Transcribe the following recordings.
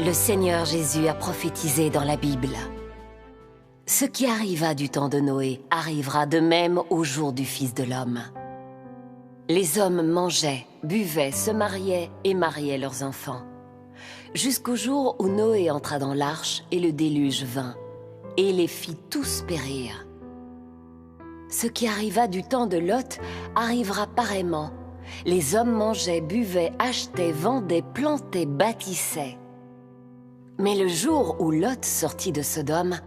Le Seigneur Jésus a prophétisé dans la Bible. Ce qui arriva du temps de Noé arrivera de même au jour du Fils de l'homme. Les hommes mangeaient, buvaient, se mariaient et mariaient leurs enfants. Jusqu'au jour où Noé entra dans l'arche et le déluge vint, et les fit tous périr. Ce qui arriva du temps de Lot arrivera pareillement. Les hommes mangeaient, buvaient, achetaient, vendaient, plantaient, bâtissaient. Mais le jour où Lot sortit de Sodome,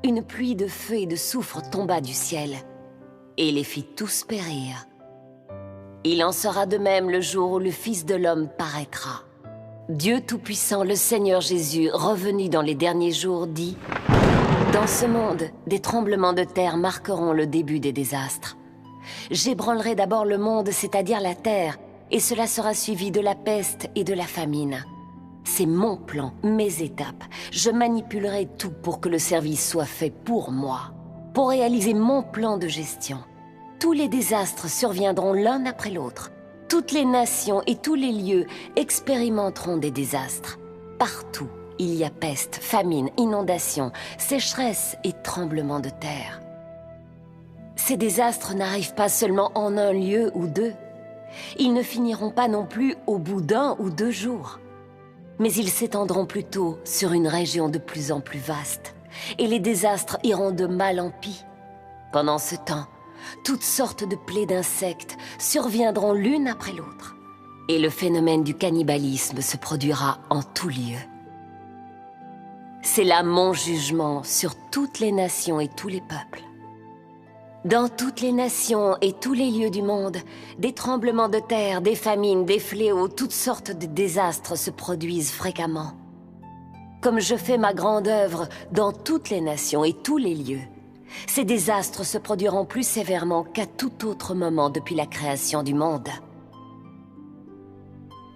une pluie de feu et de soufre tomba du ciel, et les fit tous périr. Il en sera de même le jour où le Fils de l'homme paraîtra. Dieu Tout-Puissant, le Seigneur Jésus, revenu dans les derniers jours, dit « Dans ce monde, des tremblements de terre marqueront le début des désastres. J'ébranlerai d'abord le monde, c'est-à-dire la terre, et cela sera suivi de la peste et de la famine. C'est mon plan, mes étapes. Je manipulerai tout pour que le service soit fait pour moi, pour réaliser mon plan de gestion. Tous les désastres surviendront l'un après l'autre. Toutes les nations et tous les lieux expérimenteront des désastres. Partout, il y a peste, famine, inondation, sécheresse et tremblements de terre. Ces désastres n'arrivent pas seulement en un lieu ou deux. Ils ne finiront pas non plus au bout d'un ou 2 jours. Mais ils s'étendront plutôt sur une région de plus en plus vaste, et les désastres iront de mal en pis. Pendant ce temps, toutes sortes de plaies d'insectes surviendront l'une après l'autre, et le phénomène du cannibalisme se produira en tout lieu. C'est là mon jugement sur toutes les nations et tous les peuples. Dans toutes les nations et tous les lieux du monde, des tremblements de terre, des famines, des fléaux, toutes sortes de désastres se produisent fréquemment. Comme je fais ma grande œuvre dans toutes les nations et tous les lieux, ces désastres se produiront plus sévèrement qu'à tout autre moment depuis la création du monde.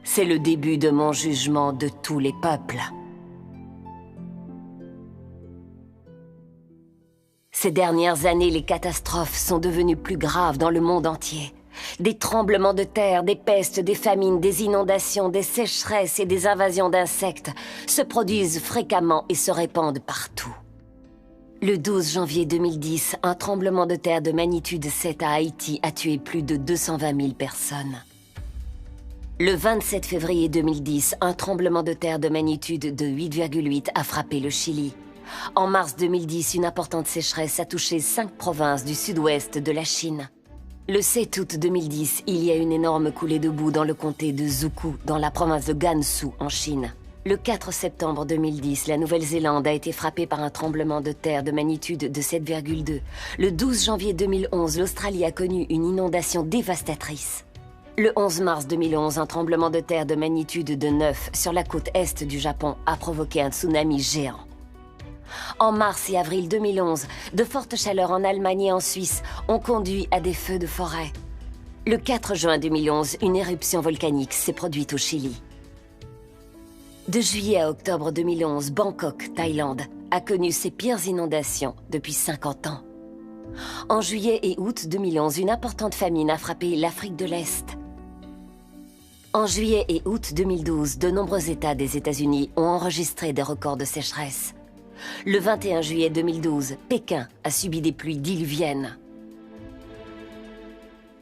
C'est le début de mon jugement de tous les peuples. Ces dernières années, les catastrophes sont devenues plus graves dans le monde entier. Des tremblements de terre, des pestes, des famines, des inondations, des sécheresses et des invasions d'insectes se produisent fréquemment et se répandent partout. Le 12 janvier 2010, un tremblement de terre de magnitude 7 à Haïti a tué plus de 220 000 personnes. Le 27 février 2010, un tremblement de terre de magnitude de 8,8 a frappé le Chili. En mars 2010, une importante sécheresse a touché 5 provinces du sud-ouest de la Chine. Le 7 août 2010, il y a une énorme coulée de boue dans le comté de Zhukou, dans la province de Gansu, en Chine. Le 4 septembre 2010, la Nouvelle-Zélande a été frappée par un tremblement de terre de magnitude de 7,2. Le 12 janvier 2011, l'Australie a connu une inondation dévastatrice. Le 11 mars 2011, un tremblement de terre de magnitude de 9 sur la côte est du Japon a provoqué un tsunami géant. En mars et avril 2011, de fortes chaleurs en Allemagne et en Suisse ont conduit à des feux de forêt. Le 4 juin 2011, une éruption volcanique s'est produite au Chili. De juillet à octobre 2011, Bangkok, Thaïlande, a connu ses pires inondations depuis 50 ans. En juillet et août 2011, une importante famine a frappé l'Afrique de l'Est. En juillet et août 2012, de nombreux États des États-Unis ont enregistré des records de sécheresse. Le 21 juillet 2012, Pékin a subi des pluies diluviennes.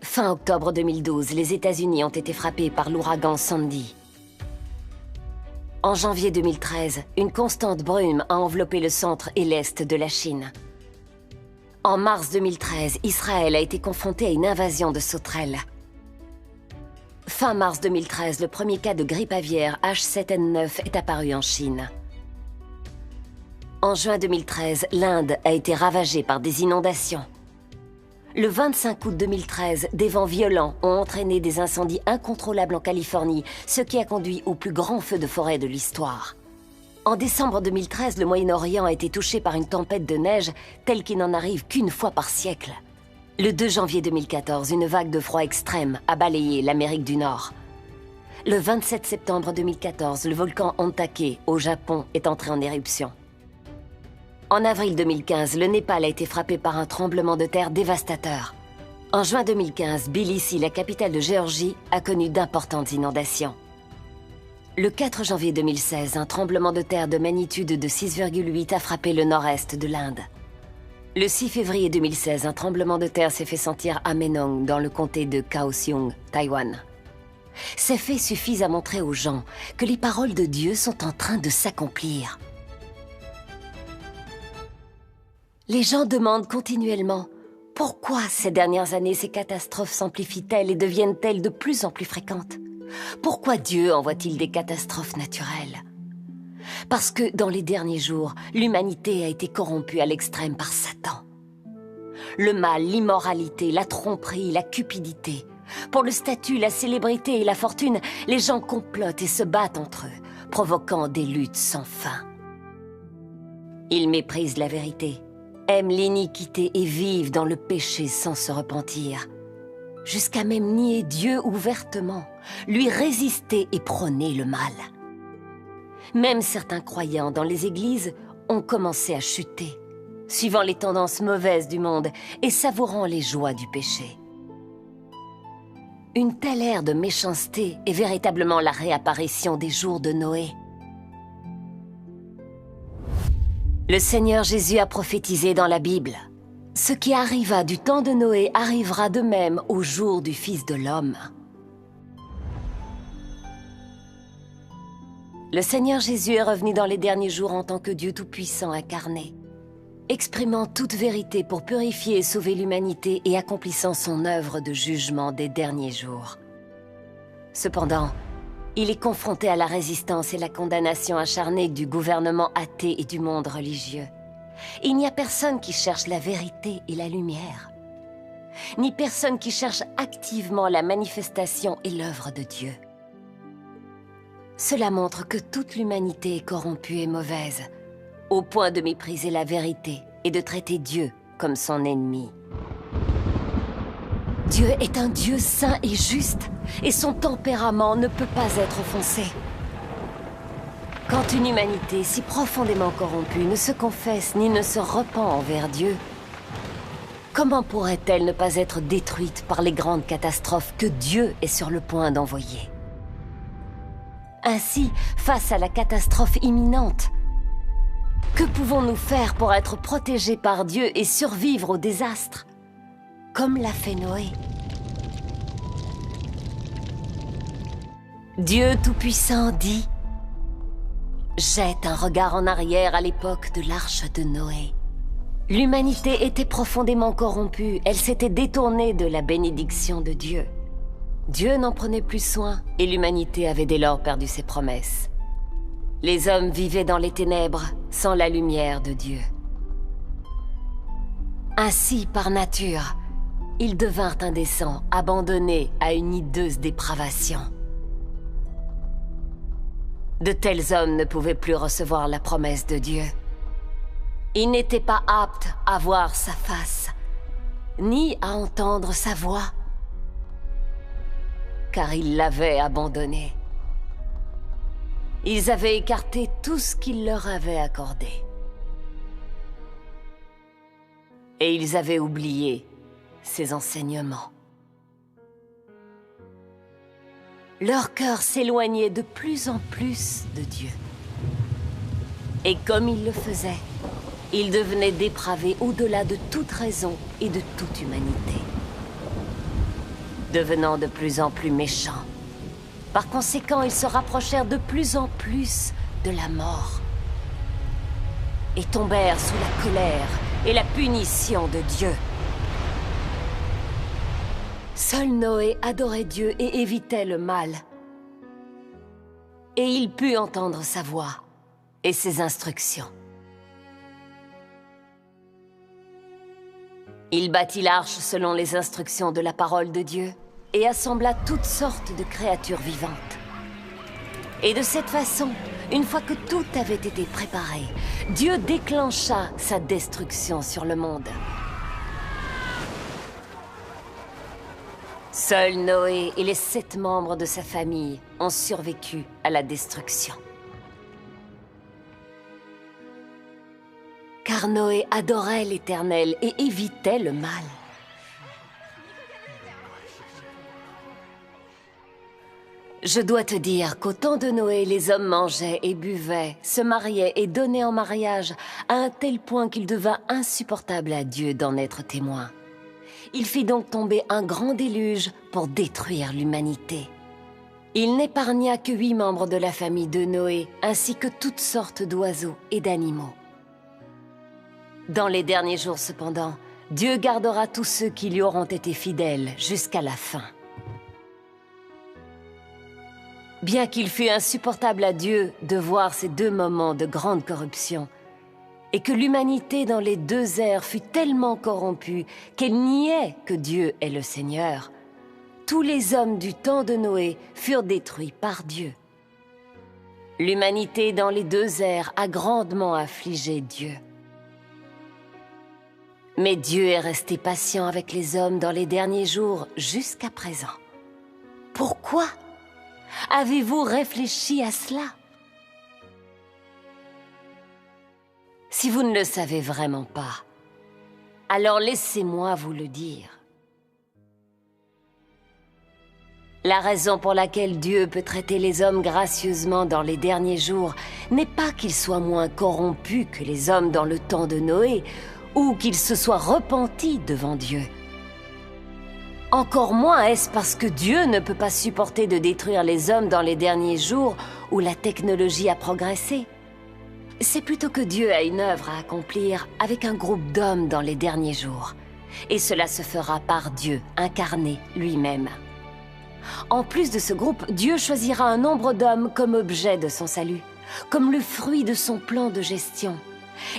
Fin octobre 2012, les États-Unis ont été frappés par l'ouragan Sandy. En janvier 2013, une constante brume a enveloppé le centre et l'est de la Chine. En mars 2013, Israël a été confronté à une invasion de sauterelles. Fin mars 2013, le premier cas de grippe aviaire H7N9 est apparu en Chine. En juin 2013, l'Inde a été ravagée par des inondations. Le 25 août 2013, des vents violents ont entraîné des incendies incontrôlables en Californie, ce qui a conduit au plus grand feu de forêt de l'histoire. En décembre 2013, le Moyen-Orient a été touché par une tempête de neige telle qu'il n'en arrive qu'une fois par siècle. Le 2 janvier 2014, une vague de froid extrême a balayé l'Amérique du Nord. Le 27 septembre 2014, le volcan Ontake, au Japon, est entré en éruption. En avril 2015, le Népal a été frappé par un tremblement de terre dévastateur. En juin 2015, Tbilissi, la capitale de Géorgie, a connu d'importantes inondations. Le 4 janvier 2016, un tremblement de terre de magnitude de 6,8 a frappé le nord-est de l'Inde. Le 6 février 2016, un tremblement de terre s'est fait sentir à Menong, dans le comté de Kaohsiung, Taïwan. Ces faits suffisent à montrer aux gens que les paroles de Dieu sont en train de s'accomplir. Les gens demandent continuellement pourquoi ces dernières années ces catastrophes s'amplifient-elles et deviennent-elles de plus en plus fréquentes? Pourquoi Dieu envoie-t-il des catastrophes naturelles? Parce que dans les derniers jours, l'humanité a été corrompue à l'extrême par Satan. Le mal, l'immoralité, la tromperie, la cupidité. Pour le statut, la célébrité et la fortune, les gens complotent et se battent entre eux, provoquant des luttes sans fin. Ils méprisent la vérité, aiment l'iniquité et vivent dans le péché sans se repentir. Jusqu'à même nier Dieu ouvertement, lui résister et prôner le mal. Même certains croyants dans les églises ont commencé à chuter, suivant les tendances mauvaises du monde et savourant les joies du péché. Une telle ère de méchanceté est véritablement la réapparition des jours de Noé. Le Seigneur Jésus a prophétisé dans la Bible. Ce qui arriva du temps de Noé arrivera de même au jour du Fils de l'homme. Le Seigneur Jésus est revenu dans les derniers jours en tant que Dieu Tout-Puissant incarné, exprimant toute vérité pour purifier et sauver l'humanité et accomplissant son œuvre de jugement des derniers jours. Cependant, il est confronté à la résistance et la condamnation acharnée du gouvernement athée et du monde religieux. Il n'y a personne qui cherche la vérité et la lumière, ni personne qui cherche activement la manifestation et l'œuvre de Dieu. Cela montre que toute l'humanité est corrompue et mauvaise, au point de mépriser la vérité et de traiter Dieu comme son ennemi. Dieu est un Dieu saint et juste, et son tempérament ne peut pas être offensé. Quand une humanité si profondément corrompue ne se confesse ni ne se repent envers Dieu, comment pourrait-elle ne pas être détruite par les grandes catastrophes que Dieu est sur le point d'envoyer? Ainsi, face à la catastrophe imminente, que pouvons-nous faire pour être protégés par Dieu et survivre au désastre, comme l'a fait Noé? Dieu Tout-Puissant dit: jette un regard en arrière à l'époque de l'arche de Noé. L'humanité était profondément corrompue, elle s'était détournée de la bénédiction de Dieu. Dieu n'en prenait plus soin et l'humanité avait dès lors perdu ses promesses. Les hommes vivaient dans les ténèbres, sans la lumière de Dieu. Ainsi, par nature, ils devinrent indécents, abandonnés à une hideuse dépravation. De tels hommes ne pouvaient plus recevoir la promesse de Dieu. Ils n'étaient pas aptes à voir sa face, ni à entendre sa voix, car ils l'avaient abandonné. Ils avaient écarté tout ce qu'il leur avait accordé. Et ils avaient oublié ses enseignements. Leur cœur s'éloignait de plus en plus de Dieu. Et comme ils le faisaient, ils devenaient dépravés au-delà de toute raison et de toute humanité, devenant de plus en plus méchants. Par conséquent, ils se rapprochèrent de plus en plus de la mort et tombèrent sous la colère et la punition de Dieu. Seul Noé adorait Dieu et évitait le mal. Et il put entendre sa voix et ses instructions. Il bâtit l'arche selon les instructions de la parole de Dieu et assembla toutes sortes de créatures vivantes. Et de cette façon, une fois que tout avait été préparé, Dieu déclencha sa destruction sur le monde. Seul Noé et les 7 membres de sa famille ont survécu à la destruction. Car Noé adorait l'Éternel et évitait le mal. Je dois te dire qu'au temps de Noé, les hommes mangeaient et buvaient, se mariaient et donnaient en mariage à un tel point qu'il devint insupportable à Dieu d'en être témoin. Il fit donc tomber un grand déluge pour détruire l'humanité. Il n'épargna que 8 membres de la famille de Noé, ainsi que toutes sortes d'oiseaux et d'animaux. Dans les derniers jours cependant, Dieu gardera tous ceux qui lui auront été fidèles jusqu'à la fin. Bien qu'il fût insupportable à Dieu de voir ces 2 moments de grande corruption, et que l'humanité dans les 2 ères fut tellement corrompue qu'elle niait que Dieu est le Seigneur, tous les hommes du temps de Noé furent détruits par Dieu. L'humanité dans les 2 ères a grandement affligé Dieu. Mais Dieu est resté patient avec les hommes dans les derniers jours jusqu'à présent. Pourquoi ? Avez-vous réfléchi à cela? Si vous ne le savez vraiment pas, alors laissez-moi vous le dire. La raison pour laquelle Dieu peut traiter les hommes gracieusement dans les derniers jours n'est pas qu'ils soient moins corrompus que les hommes dans le temps de Noé, ou qu'ils se soient repentis devant Dieu. Encore moins est-ce parce que Dieu ne peut pas supporter de détruire les hommes dans les derniers jours où la technologie a progressé. C'est plutôt que Dieu a une œuvre à accomplir avec un groupe d'hommes dans les derniers jours. Et cela se fera par Dieu, incarné lui-même. En plus de ce groupe, Dieu choisira un nombre d'hommes comme objet de son salut, comme le fruit de son plan de gestion,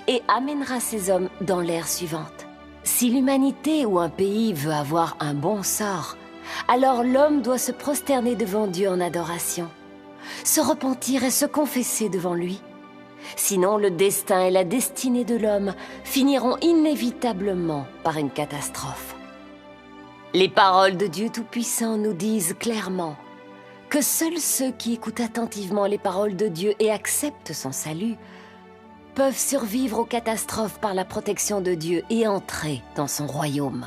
et amènera ces hommes dans l'ère suivante. Si l'humanité ou un pays veut avoir un bon sort, alors l'homme doit se prosterner devant Dieu en adoration, se repentir et se confesser devant lui. Sinon, le destin et la destinée de l'homme finiront inévitablement par une catastrophe. Les paroles de Dieu Tout-Puissant nous disent clairement que seuls ceux qui écoutent attentivement les paroles de Dieu et acceptent son salut peuvent survivre aux catastrophes par la protection de Dieu et entrer dans son royaume.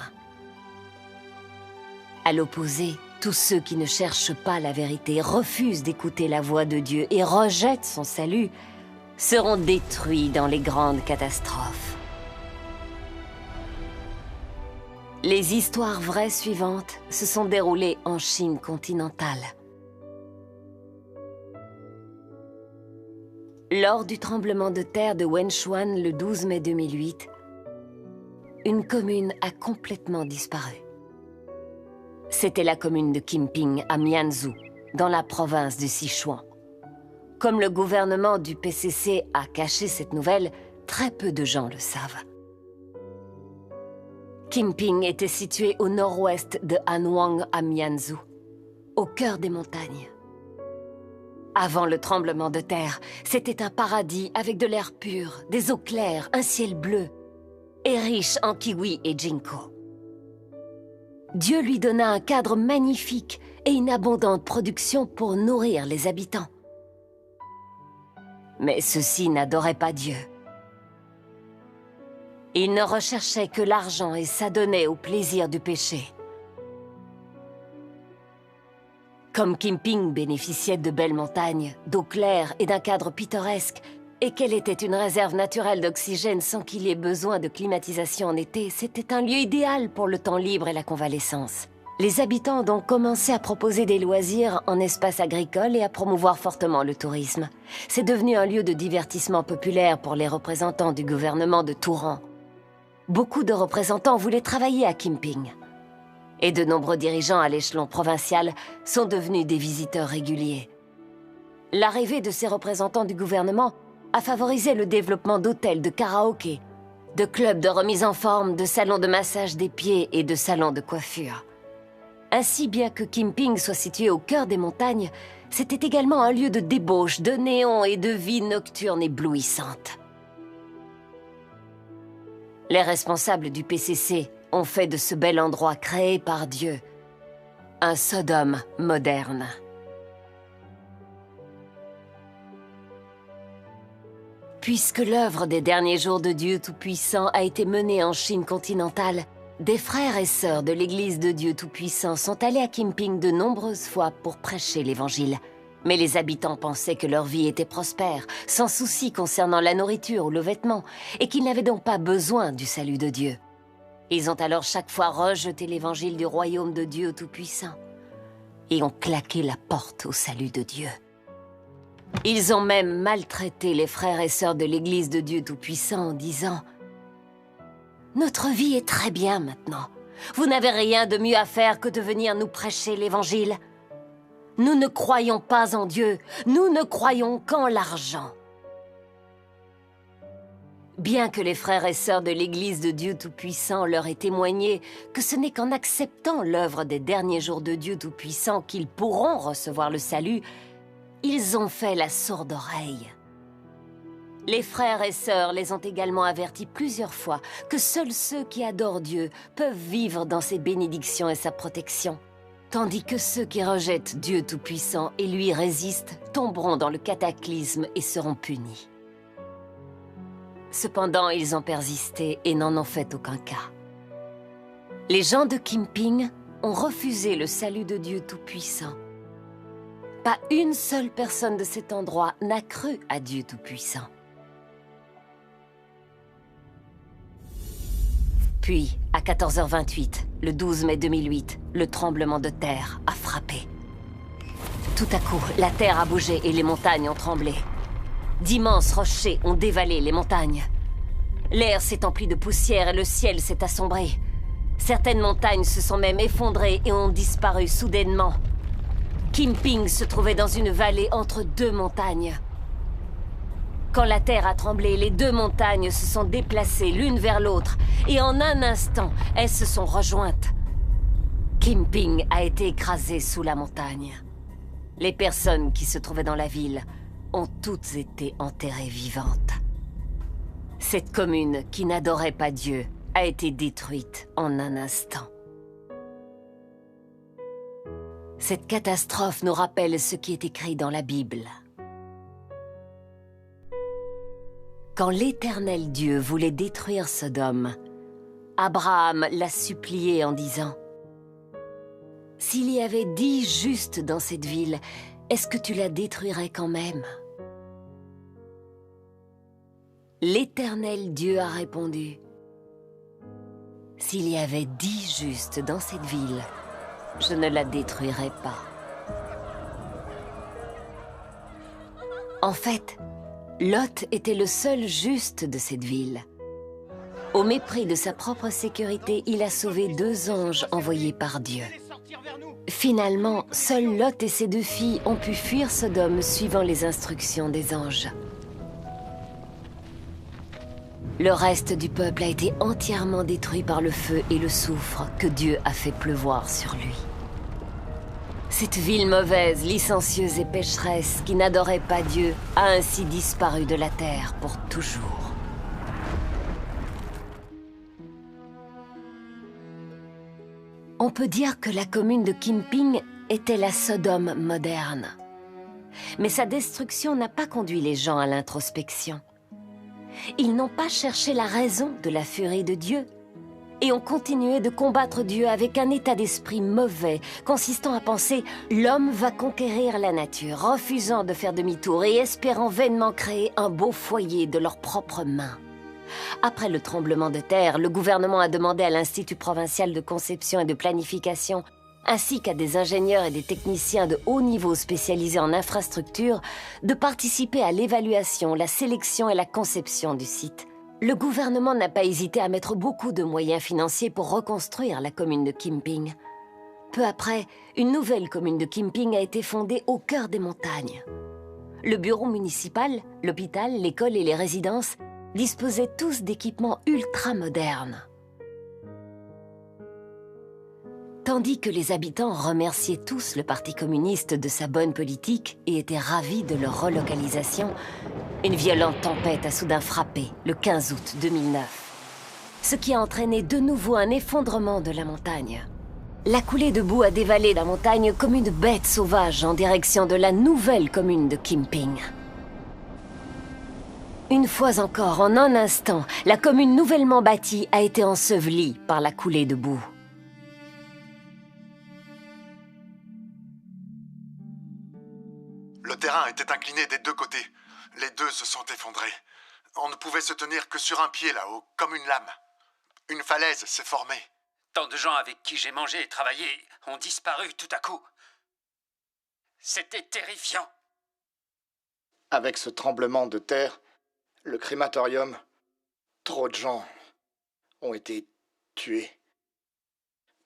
À l'opposé, tous ceux qui ne cherchent pas la vérité, refusent d'écouter la voix de Dieu et rejettent son salut, seront détruits dans les grandes catastrophes. Les histoires vraies suivantes se sont déroulées en Chine continentale. Lors du tremblement de terre de Wenchuan le 12 mai 2008, une commune a complètement disparu. C'était la commune de Qimping à Mianzhou, dans la province du Sichuan. Comme le gouvernement du PCC a caché cette nouvelle, très peu de gens le savent. Qimping était situé au nord-ouest de Hanwang à Mianzhou, au cœur des montagnes. Avant le tremblement de terre, c'était un paradis avec de l'air pur, des eaux claires, un ciel bleu, et riche en kiwis et ginkgo. Dieu lui donna un cadre magnifique et une abondante production pour nourrir les habitants. Mais ceux-ci n'adoraient pas Dieu. Ils ne recherchaient que l'argent et s'adonnaient au plaisir du péché. Comme Qimping bénéficiait de belles montagnes, d'eau claire et d'un cadre pittoresque, et qu'elle était une réserve naturelle d'oxygène sans qu'il y ait besoin de climatisation en été, c'était un lieu idéal pour le temps libre et la convalescence. Les habitants ont donc commencé à proposer des loisirs en espace agricole et à promouvoir fortement le tourisme. C'est devenu un lieu de divertissement populaire pour les représentants du gouvernement de tout rang. Beaucoup de représentants voulaient travailler à Qimping. Et de nombreux dirigeants à l'échelon provincial sont devenus des visiteurs réguliers. L'arrivée de ces représentants du gouvernement a favorisé le développement d'hôtels de karaoké, de clubs de remise en forme, de salons de massage des pieds et de salons de coiffure. Ainsi, bien que Qimping soit situé au cœur des montagnes, c'était également un lieu de débauche, de néon et de vie nocturne éblouissante. Les responsables du PCC ont fait de ce bel endroit créé par Dieu un Sodome moderne. Puisque l'œuvre des derniers jours de Dieu Tout-Puissant a été menée en Chine continentale, Des frères et sœurs de l'Église de Dieu Tout-Puissant sont allés à Kimping de nombreuses fois pour prêcher l'Évangile. Mais les habitants pensaient que leur vie était prospère, sans souci concernant la nourriture ou le vêtement, et qu'ils n'avaient donc pas besoin du salut de Dieu. Ils ont alors chaque fois rejeté l'Évangile du royaume de Dieu Tout-Puissant et ont claqué la porte au salut de Dieu. Ils ont même maltraité les frères et sœurs de l'Église de Dieu Tout-Puissant en disant « Notre vie est très bien maintenant. Vous n'avez rien de mieux à faire que de venir nous prêcher l'Évangile. Nous ne croyons pas en Dieu, nous ne croyons qu'en l'argent. » Bien que les frères et sœurs de l'Église de Dieu Tout-Puissant leur aient témoigné que ce n'est qu'en acceptant l'œuvre des derniers jours de Dieu Tout-Puissant qu'ils pourront recevoir le salut, ils ont fait la sourde oreille. Les frères et sœurs les ont également avertis plusieurs fois que seuls ceux qui adorent Dieu peuvent vivre dans ses bénédictions et sa protection, tandis que ceux qui rejettent Dieu Tout-Puissant et lui résistent tomberont dans le cataclysme et seront punis. Cependant, ils ont persisté et n'en ont fait aucun cas. Les gens de Kimping ont refusé le salut de Dieu Tout-Puissant. Pas une seule personne de cet endroit n'a cru à Dieu Tout-Puissant. Puis, à 14h28, le 12 mai 2008, le tremblement de terre a frappé. Tout à coup, la terre a bougé et les montagnes ont tremblé. D'immenses rochers ont dévalé les montagnes. L'air s'est empli de poussière et le ciel s'est assombré. Certaines montagnes se sont même effondrées et ont disparu soudainement. Kimping se trouvait dans une vallée entre deux montagnes. Quand la terre a tremblé, les deux montagnes se sont déplacées l'une vers l'autre et en un instant, elles se sont rejointes. Kimping a été écrasé sous la montagne. Les personnes qui se trouvaient dans la ville ont toutes été enterrées vivantes. Cette commune qui n'adorait pas Dieu a été détruite en un instant. Cette catastrophe nous rappelle ce qui est écrit dans la Bible. Quand l'Éternel Dieu voulait détruire Sodome, Abraham l'a supplié en disant « S'il y avait 10 justes dans cette ville, est-ce que tu la détruirais quand même ?» L'Éternel Dieu a répondu « S'il y avait 10 justes dans cette ville, je ne la détruirais pas. » En fait, Lot était le seul juste de cette ville. Au mépris de sa propre sécurité, il a sauvé 2 anges envoyés par Dieu. Finalement, seuls Lot et ses 2 filles ont pu fuir Sodome suivant les instructions des anges. Le reste du peuple a été entièrement détruit par le feu et le soufre que Dieu a fait pleuvoir sur lui. Cette ville mauvaise, licencieuse et pécheresse qui n'adorait pas Dieu a ainsi disparu de la terre pour toujours. On peut dire que la commune de Kimping était la Sodome moderne. Mais sa destruction n'a pas conduit les gens à l'introspection. Ils n'ont pas cherché la raison de la furie de Dieu et ont continué de combattre Dieu avec un état d'esprit mauvais, consistant à penser « l'homme va conquérir la nature », refusant de faire demi-tour et espérant vainement créer un beau foyer de leurs propres mains. Après le tremblement de terre, le gouvernement a demandé à l'Institut provincial de conception et de planification, ainsi qu'à des ingénieurs et des techniciens de haut niveau spécialisés en infrastructure, de participer à l'évaluation, la sélection et la conception du site. Le gouvernement n'a pas hésité à mettre beaucoup de moyens financiers pour reconstruire la commune de Kimping. Peu après, une nouvelle commune de Kimping a été fondée au cœur des montagnes. Le bureau municipal, l'hôpital, l'école et les résidences disposaient tous d'équipements ultra modernes. Tandis que les habitants remerciaient tous le Parti communiste de sa bonne politique et étaient ravis de leur relocalisation, une violente tempête a soudain frappé le 15 août 2009, ce qui a entraîné de nouveau un effondrement de la montagne. La coulée de boue a dévalé la montagne comme une bête sauvage en direction de la nouvelle commune de Kimping. Une fois encore, en un instant, la commune nouvellement bâtie a été ensevelie par la coulée de boue. Le terrain était incliné des deux côtés. Les deux se sont effondrés. On ne pouvait se tenir que sur un pied là-haut, comme une lame. Une falaise s'est formée. Tant de gens avec qui j'ai mangé et travaillé ont disparu tout à coup. C'était terrifiant. Avec ce tremblement de terre, le crématorium, trop de gens ont été tués.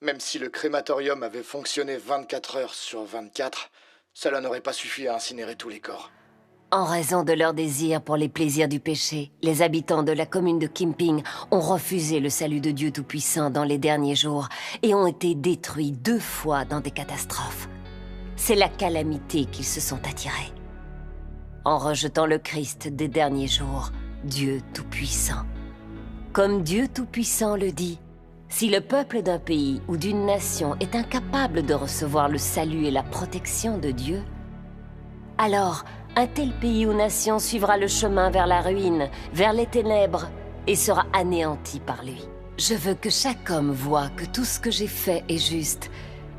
Même si le crématorium avait fonctionné 24 heures sur 24, cela n'aurait pas suffi à incinérer tous les corps. En raison de leur désir pour les plaisirs du péché, les habitants de la commune de Kimping ont refusé le salut de Dieu Tout-Puissant dans les derniers jours et ont été détruits 2 fois dans des catastrophes. C'est la calamité qu'ils se sont attirés. En rejetant le Christ des derniers jours, Dieu Tout-Puissant. Comme Dieu Tout-Puissant le dit, si le peuple d'un pays ou d'une nation est incapable de recevoir le salut et la protection de Dieu, alors un tel pays ou nation suivra le chemin vers la ruine, vers les ténèbres, et sera anéanti par lui. Je veux que chaque homme voie que tout ce que j'ai fait est juste,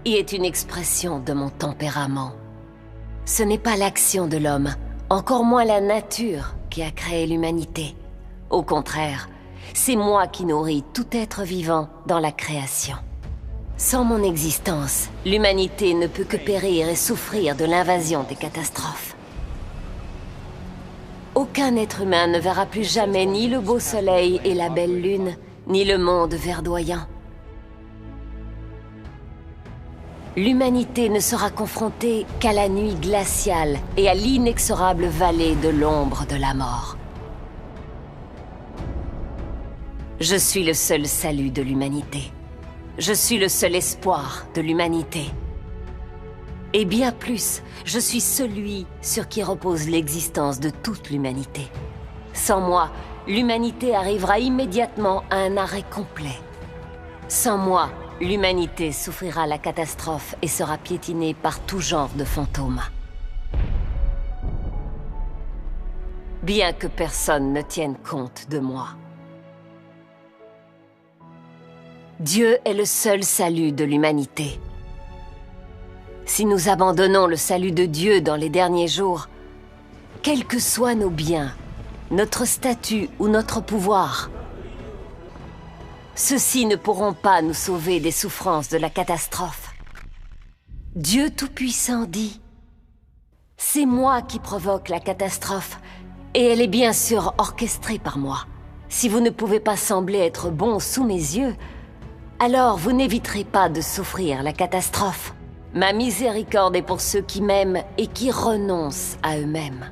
et est une expression de mon tempérament. Ce n'est pas l'action de l'homme, encore moins la nature, qui a créé l'humanité. Au contraire, c'est moi qui nourris tout être vivant dans la création. Sans mon existence, l'humanité ne peut que périr et souffrir de l'invasion des catastrophes. Aucun être humain ne verra plus jamais ni le beau soleil et la belle lune, ni le monde verdoyant. L'humanité ne sera confrontée qu'à la nuit glaciale et à l'inexorable vallée de l'ombre de la mort. Je suis le seul salut de l'humanité. Je suis le seul espoir de l'humanité. Et bien plus, je suis celui sur qui repose l'existence de toute l'humanité. Sans moi, l'humanité arrivera immédiatement à un arrêt complet. Sans moi, l'humanité souffrira la catastrophe et sera piétinée par tout genre de fantômes. Bien que personne ne tienne compte de moi. Dieu est le seul salut de l'humanité. Si nous abandonnons le salut de Dieu dans les derniers jours, quels que soient nos biens, notre statut ou notre pouvoir, ceux-ci ne pourront pas nous sauver des souffrances de la catastrophe. Dieu Tout-Puissant dit « C'est moi qui provoque la catastrophe, et elle est bien sûr orchestrée par moi. Si vous ne pouvez pas sembler être bon sous mes yeux, alors vous n'éviterez pas de souffrir la catastrophe. Ma miséricorde est pour ceux qui m'aiment et qui renoncent à eux-mêmes.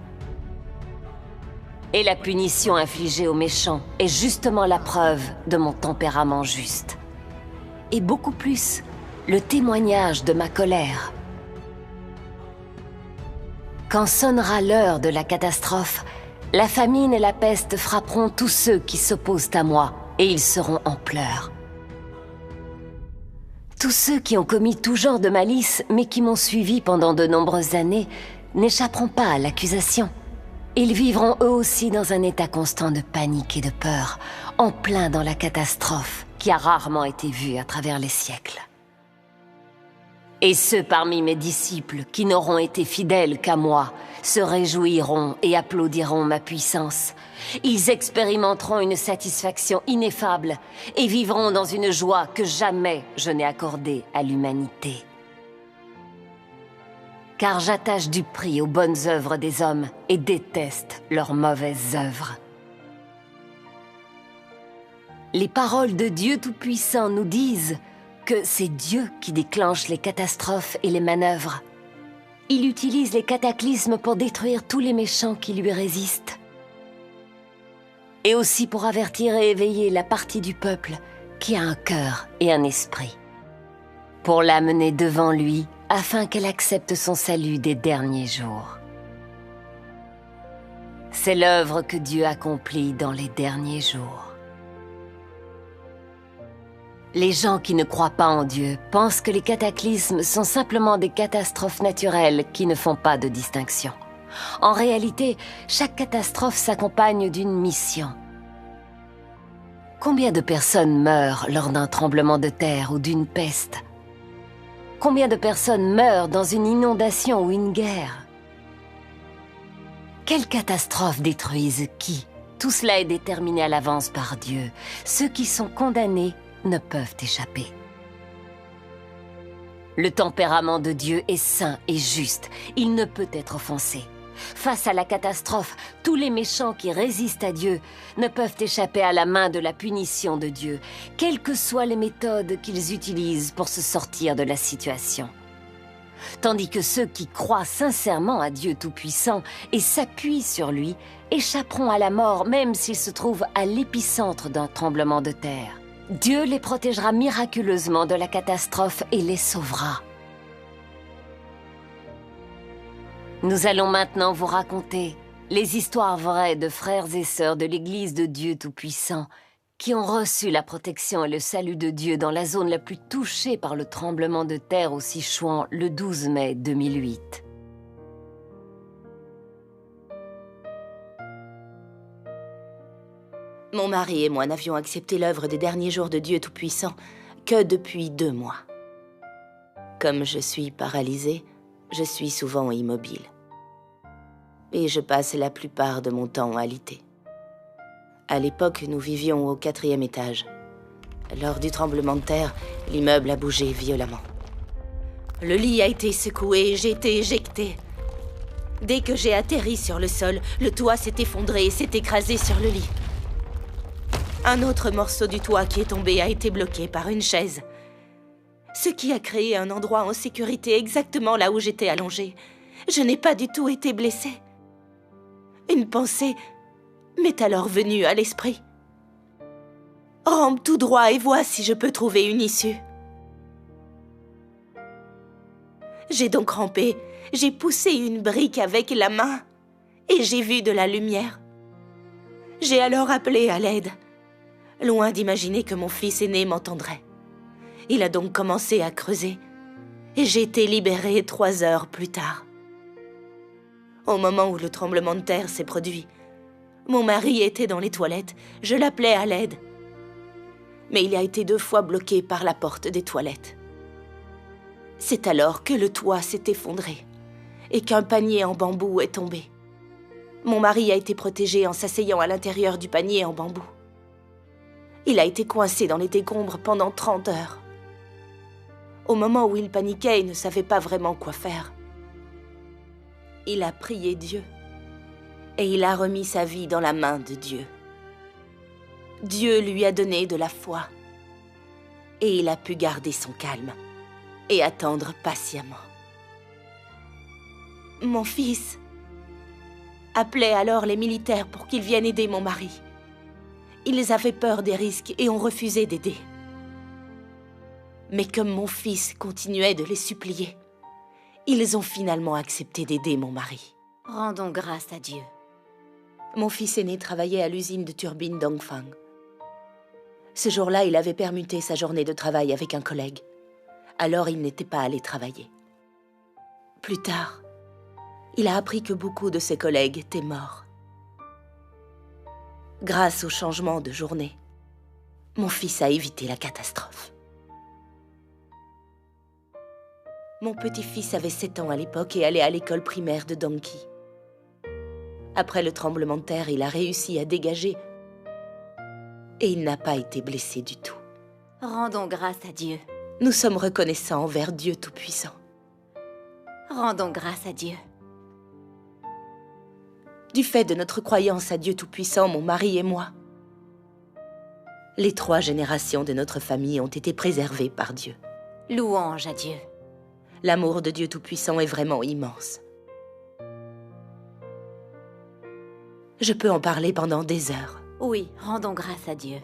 Et la punition infligée aux méchants est justement la preuve de mon tempérament juste. Et beaucoup plus, le témoignage de ma colère. Quand sonnera l'heure de la catastrophe, la famine et la peste frapperont tous ceux qui s'opposent à moi, et ils seront en pleurs. Tous ceux qui ont commis tout genre de malice, mais qui m'ont suivi pendant de nombreuses années, n'échapperont pas à l'accusation. Ils vivront eux aussi dans un état constant de panique et de peur, en plein dans la catastrophe qui a rarement été vue à travers les siècles. Et ceux parmi mes disciples qui n'auront été fidèles qu'à moi se réjouiront et applaudiront ma puissance. Ils expérimenteront une satisfaction ineffable et vivront dans une joie que jamais je n'ai accordée à l'humanité. Car j'attache du prix aux bonnes œuvres des hommes et déteste leurs mauvaises œuvres. Les paroles de Dieu Tout-Puissant nous disent que c'est Dieu qui déclenche les catastrophes et les manœuvres. Il utilise les cataclysmes pour détruire tous les méchants qui lui résistent. Et aussi pour avertir et éveiller la partie du peuple qui a un cœur et un esprit. Pour l'amener devant lui afin qu'elle accepte son salut des derniers jours. C'est l'œuvre que Dieu accomplit dans les derniers jours. Les gens qui ne croient pas en Dieu pensent que les cataclysmes sont simplement des catastrophes naturelles qui ne font pas de distinction. En réalité, chaque catastrophe s'accompagne d'une mission. Combien de personnes meurent lors d'un tremblement de terre ou d'une peste? Combien de personnes meurent dans une inondation ou une guerre? Quelles catastrophes détruisent qui? Tout cela est déterminé à l'avance par Dieu. Ceux qui sont condamnés ne peuvent échapper. Le tempérament de Dieu est saint et juste. Il ne peut être offensé. Face à la catastrophe, tous les méchants qui résistent à Dieu ne peuvent échapper à la main de la punition de Dieu, quelles que soient les méthodes qu'ils utilisent pour se sortir de la situation. Tandis que ceux qui croient sincèrement à Dieu Tout-Puissant et s'appuient sur lui échapperont à la mort même s'ils se trouvent à l'épicentre d'un tremblement de terre. Dieu les protégera miraculeusement de la catastrophe et les sauvera. Nous allons maintenant vous raconter les histoires vraies de frères et sœurs de l'Église de Dieu Tout-Puissant qui ont reçu la protection et le salut de Dieu dans la zone la plus touchée par le tremblement de terre au Sichuan le 12 mai 2008. Mon mari et moi n'avions accepté l'œuvre des derniers jours de Dieu Tout-Puissant que depuis 2 mois. Comme je suis paralysée, je suis souvent immobile. Et je passe la plupart de mon temps alité. À l'époque, nous vivions au 4e étage. Lors du tremblement de terre, l'immeuble a bougé violemment. Le lit a été secoué et j'ai été éjectée. Dès que j'ai atterri sur le sol, le toit s'est effondré et s'est écrasé sur le lit. Un autre morceau du toit qui est tombé a été bloqué par une chaise. Ce qui a créé un endroit en sécurité exactement là où j'étais allongée. Je n'ai pas du tout été blessée. Une pensée m'est alors venue à l'esprit. Rampe tout droit et vois si je peux trouver une issue. J'ai donc rampé, j'ai poussé une brique avec la main et j'ai vu de la lumière. J'ai alors appelé à l'aide, loin d'imaginer que mon fils aîné m'entendrait. Il a donc commencé à creuser et j'ai été libérée 3 heures plus tard. Au moment où le tremblement de terre s'est produit, mon mari était dans les toilettes, je l'appelais à l'aide. Mais il a été 2 fois bloqué par la porte des toilettes. C'est alors que le toit s'est effondré et qu'un panier en bambou est tombé. Mon mari a été protégé en s'asseyant à l'intérieur du panier en bambou. Il a été coincé dans les décombres pendant 30 heures. Au moment où il paniquait et ne savait pas vraiment quoi faire, il a prié Dieu et il a remis sa vie dans la main de Dieu. Dieu lui a donné de la foi et il a pu garder son calme et attendre patiemment. Mon fils appelait alors les militaires pour qu'ils viennent aider mon mari. Ils avaient peur des risques et ont refusé d'aider. Mais comme mon fils continuait de les supplier, ils ont finalement accepté d'aider mon mari. Rendons grâce à Dieu. Mon fils aîné travaillait à l'usine de turbines Dongfang. Ce jour-là, il avait permuté sa journée de travail avec un collègue. Alors, il n'était pas allé travailler. Plus tard, il a appris que beaucoup de ses collègues étaient morts. Grâce au changement de journée, mon fils a évité la catastrophe. Mon petit-fils avait 7 ans à l'époque et allait à l'école primaire de Dongki. Après le tremblement de terre, il a réussi à dégager et il n'a pas été blessé du tout. Rendons grâce à Dieu. Nous sommes reconnaissants envers Dieu Tout-Puissant. Rendons grâce à Dieu. Du fait de notre croyance à Dieu Tout-Puissant, mon mari et moi, les 3 générations de notre famille ont été préservées par Dieu. Louange à Dieu. L'amour de Dieu Tout-Puissant est vraiment immense. Je peux en parler pendant des heures. Oui, rendons grâce à Dieu.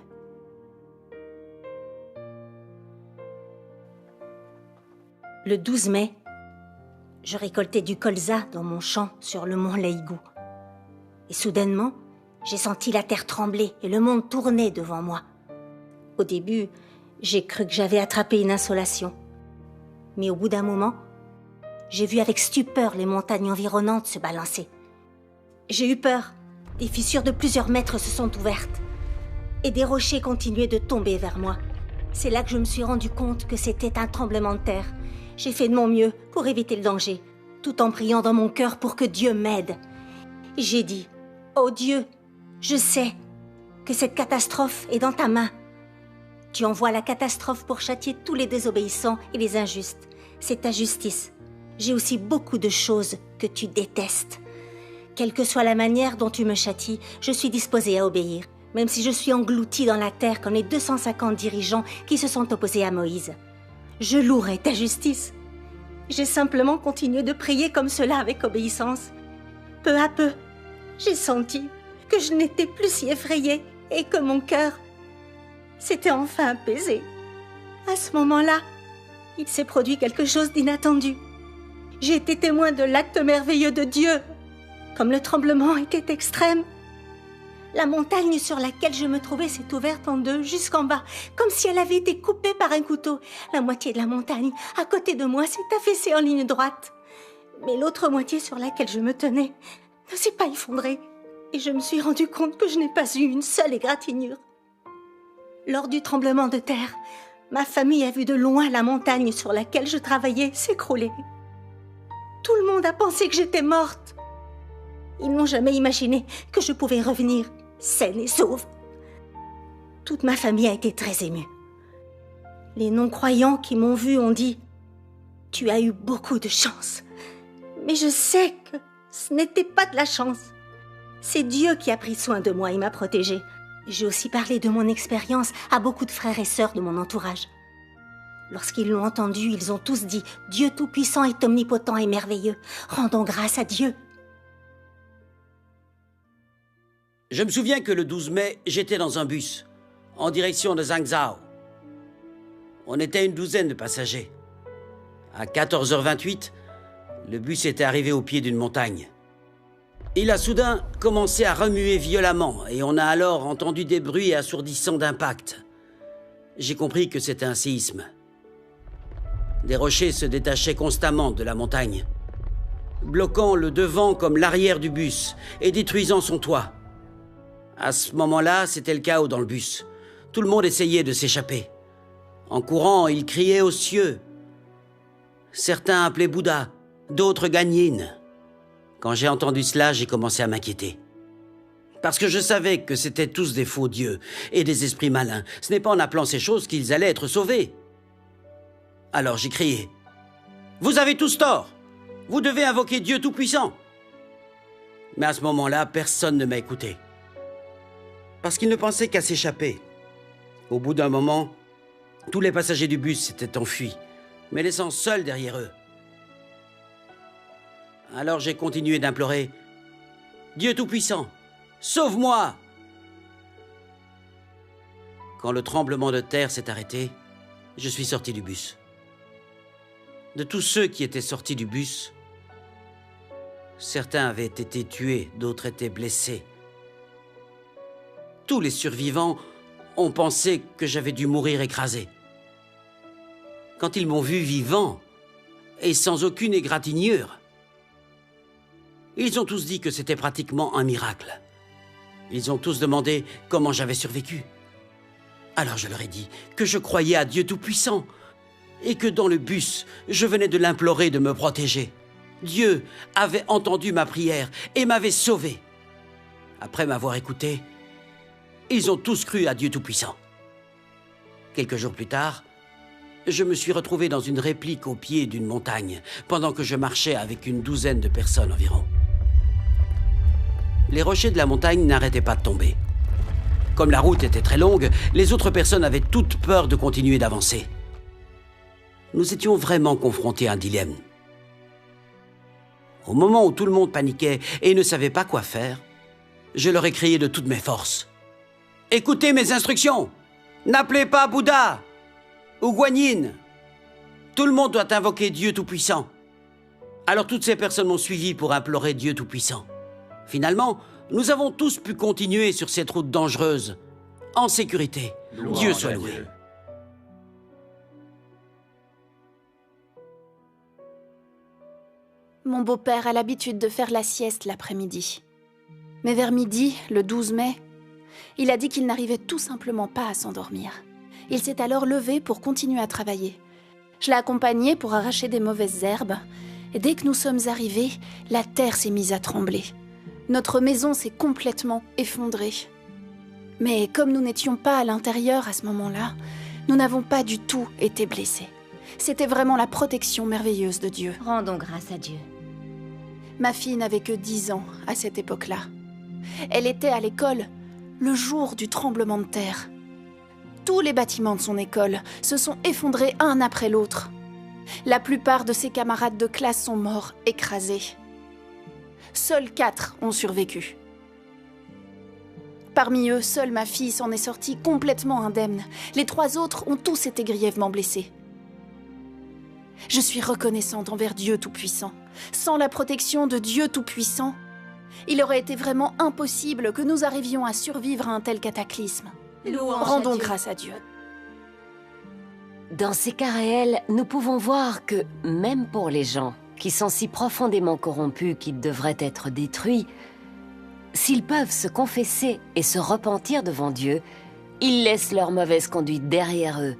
Le 12 mai, je récoltais du colza dans mon champ sur le mont Leigou. Et soudainement, j'ai senti la terre trembler et le monde tourner devant moi. Au début, j'ai cru que j'avais attrapé une insolation. Mais au bout d'un moment, j'ai vu avec stupeur les montagnes environnantes se balancer. J'ai eu peur. Des fissures de plusieurs mètres se sont ouvertes. Et des rochers continuaient de tomber vers moi. C'est là que je me suis rendu compte que c'était un tremblement de terre. J'ai fait de mon mieux pour éviter le danger, tout en priant dans mon cœur pour que Dieu m'aide. J'ai dit, « Oh Dieu, je sais que cette catastrophe est dans ta main. Tu envoies la catastrophe pour châtier tous les désobéissants et les injustes. C'est ta justice. J'ai aussi beaucoup de choses que tu détestes. Quelle que soit la manière dont tu me châties, je suis disposée à obéir, même si je suis engloutie dans la terre comme les 250 dirigeants qui se sont opposés à Moïse. Je louerai ta justice. » J'ai simplement continué de prier comme cela avec obéissance. Peu à peu, j'ai senti que je n'étais plus si effrayée et que mon cœur s'était enfin apaisé. À ce moment-là, il s'est produit quelque chose d'inattendu. J'ai été témoin de l'acte merveilleux de Dieu. Comme le tremblement était extrême, la montagne sur laquelle je me trouvais s'est ouverte en deux jusqu'en bas, comme si elle avait été coupée par un couteau. La moitié de la montagne, à côté de moi, s'est affaissée en ligne droite. Mais l'autre moitié sur laquelle je me tenais ne s'est pas effondrée. Et je me suis rendu compte que je n'ai pas eu une seule égratignure. Lors du tremblement de terre, ma famille a vu de loin la montagne sur laquelle je travaillais s'écrouler. Tout le monde a pensé que j'étais morte. Ils n'ont jamais imaginé que je pouvais revenir saine et sauve. Toute ma famille a été très émue. Les non-croyants qui m'ont vue ont dit « Tu as eu beaucoup de chance. » Mais je sais que ce n'était pas de la chance. C'est Dieu qui a pris soin de moi et m'a protégée. J'ai aussi parlé de mon expérience à beaucoup de frères et sœurs de mon entourage. Lorsqu'ils l'ont entendu, ils ont tous dit « Dieu Tout-Puissant est omnipotent et merveilleux. Rendons grâce à Dieu. » Je me souviens que le 12 mai, j'étais dans un bus, en direction de Zhangzhou. On était une douzaine de passagers. À 14h28, le bus était arrivé au pied d'une montagne. Il a soudain commencé à remuer violemment et on a alors entendu des bruits assourdissants d'impact. J'ai compris que c'était un séisme. Des rochers se détachaient constamment de la montagne, bloquant le devant comme l'arrière du bus et détruisant son toit. À ce moment-là, c'était le chaos dans le bus. Tout le monde essayait de s'échapper. En courant, ils criaient aux cieux. Certains appelaient Bouddha, d'autres Guanyin. Quand j'ai entendu cela, j'ai commencé à m'inquiéter. Parce que je savais que c'étaient tous des faux dieux et des esprits malins. Ce n'est pas en appelant ces choses qu'ils allaient être sauvés. Alors j'ai crié. « Vous avez tous tort! Vous devez invoquer Dieu Tout-Puissant !» Mais à ce moment-là, personne ne m'a écouté. Parce qu'ils ne pensaient qu'à s'échapper. Au bout d'un moment, tous les passagers du bus s'étaient enfuis, me laissant seul derrière eux. Alors j'ai continué d'implorer « Dieu Tout-Puissant, sauve-moi !» Quand le tremblement de terre s'est arrêté, je suis sorti du bus. De tous ceux qui étaient sortis du bus, certains avaient été tués, d'autres étaient blessés. Tous les survivants ont pensé que j'avais dû mourir écrasé. Quand ils m'ont vu vivant et sans aucune égratignure, ils ont tous dit que c'était pratiquement un miracle. Ils ont tous demandé comment j'avais survécu. Alors je leur ai dit que je croyais à Dieu Tout-Puissant et que dans le bus, je venais de l'implorer de me protéger. Dieu avait entendu ma prière et m'avait sauvé. Après m'avoir écouté, ils ont tous cru à Dieu Tout-Puissant. Quelques jours plus tard, je me suis retrouvé dans une réplique au pied d'une montagne pendant que je marchais avec une douzaine de personnes environ. Les rochers de la montagne n'arrêtaient pas de tomber. Comme la route était très longue, les autres personnes avaient toutes peur de continuer d'avancer. Nous étions vraiment confrontés à un dilemme. Au moment où tout le monde paniquait et ne savait pas quoi faire, je leur ai crié de toutes mes forces. « Écoutez mes instructions! N'appelez pas Bouddha ou Guanyin! Tout le monde doit invoquer Dieu Tout-Puissant. » Alors toutes ces personnes m'ont suivi pour implorer Dieu Tout-Puissant. Finalement, nous avons tous pu continuer sur cette route dangereuse, en sécurité. Dieu soit loué. Mon beau-père a l'habitude de faire la sieste l'après-midi. Mais vers midi, le 12 mai, il a dit qu'il n'arrivait tout simplement pas à s'endormir. Il s'est alors levé pour continuer à travailler. Je l'ai accompagné pour arracher des mauvaises herbes. Et dès que nous sommes arrivés, la terre s'est mise à trembler. Notre maison s'est complètement effondrée. Mais comme nous n'étions pas à l'intérieur à ce moment-là, nous n'avons pas du tout été blessés. C'était vraiment la protection merveilleuse de Dieu. Rendons grâce à Dieu. Ma fille n'avait que 10 ans à cette époque-là. Elle était à l'école le jour du tremblement de terre. Tous les bâtiments de son école se sont effondrés un après l'autre. La plupart de ses camarades de classe sont morts écrasés. Seuls 4 ont survécu. Parmi eux, seule ma fille s'en est sortie complètement indemne. Les 3 autres ont tous été grièvement blessés. Je suis reconnaissante envers Dieu Tout-Puissant. Sans la protection de Dieu Tout-Puissant, il aurait été vraiment impossible que nous arrivions à survivre à un tel cataclysme. Rendons grâce à Dieu. Dans ces cas réels, nous pouvons voir que, même pour les gens qui sont si profondément corrompus qu'ils devraient être détruits, s'ils peuvent se confesser et se repentir devant Dieu, ils laissent leur mauvaise conduite derrière eux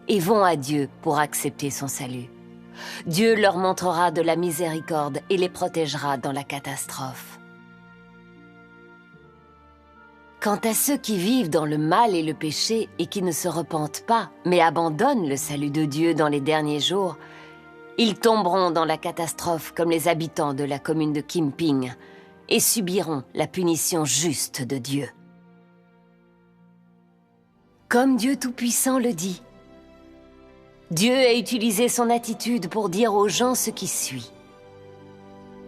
et vont à Dieu pour accepter son salut. Dieu leur montrera de la miséricorde et les protégera dans la catastrophe. Quant à ceux qui vivent dans le mal et le péché et qui ne se repentent pas, mais abandonnent le salut de Dieu dans les derniers jours, ils tomberont dans la catastrophe comme les habitants de la commune de Kimping et subiront la punition juste de Dieu. Comme Dieu Tout-Puissant le dit, Dieu a utilisé son attitude pour dire aux gens ce qui suit.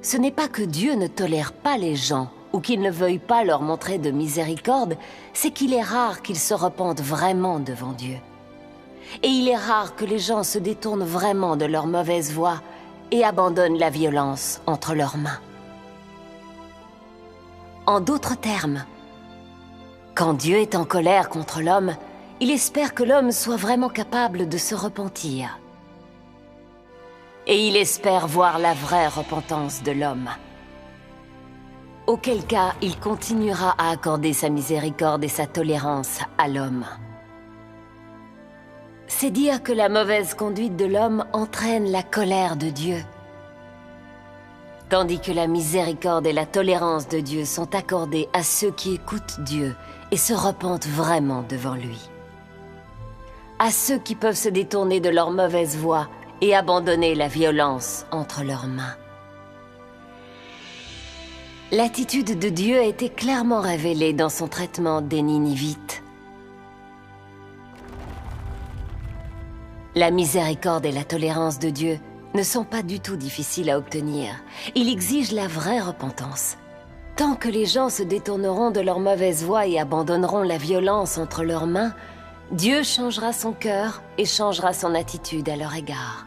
Ce n'est pas que Dieu ne tolère pas les gens ou qu'il ne veuille pas leur montrer de miséricorde, c'est qu'il est rare qu'ils se repentent vraiment devant Dieu. Et il est rare que les gens se détournent vraiment de leur mauvaise voie et abandonnent la violence entre leurs mains. En d'autres termes, quand Dieu est en colère contre l'homme, il espère que l'homme soit vraiment capable de se repentir. Et il espère voir la vraie repentance de l'homme. Auquel cas, il continuera à accorder sa miséricorde et sa tolérance à l'homme. C'est dire que la mauvaise conduite de l'homme entraîne la colère de Dieu, tandis que la miséricorde et la tolérance de Dieu sont accordées à ceux qui écoutent Dieu et se repentent vraiment devant lui. À ceux qui peuvent se détourner de leur mauvaise voie et abandonner la violence entre leurs mains. L'attitude de Dieu a été clairement révélée dans son traitement des Ninivites. La miséricorde et la tolérance de Dieu ne sont pas du tout difficiles à obtenir. Il exige la vraie repentance. Tant que les gens se détourneront de leur mauvaise voie et abandonneront la violence entre leurs mains, Dieu changera son cœur et changera son attitude à leur égard.